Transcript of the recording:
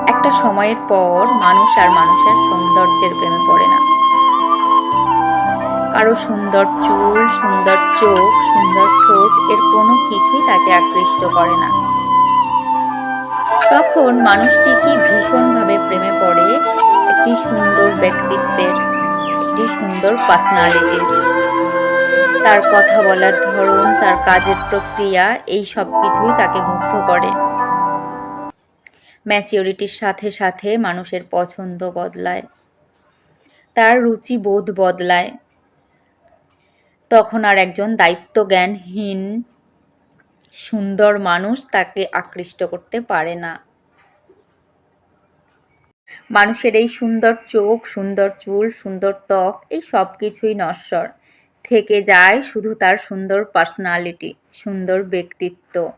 একটা সময়ের পর মানুষ আর মানুষের সৌন্দর্যের প্রেমে পড়ে না। কারো সুন্দর চুল, সুন্দর চোখ, সুন্দর ঠোঁট এর কোনো কিছুই তাকে আকৃষ্ট করে না। তখন মানুষটি কি ভীষণভাবে প্রেমে পড়ে একটি সুন্দর ব্যক্তিত্বের, একটি সুন্দর পার্সোনালিটির। তার কথা বলার ধরন, তার কাজের প্রক্রিয়া, এই সব কিছুই তাকে মুগ্ধ করে। ম্যাচিউরিটির সাথে সাথে মানুষের পছন্দ বদলায়, তার রুচিবোধ বদলায়। তখন আর একজন দায়িত্বজ্ঞানহীন সুন্দর মানুষ তাকে আকৃষ্ট করতে পারে না। মানুষের এই সুন্দর চোখ, সুন্দর চুল, সুন্দর ত্বক এই সব কিছুই নশ্বর। থেকে যায় শুধু তার সুন্দর পার্সোনালিটি, সুন্দর ব্যক্তিত্ব।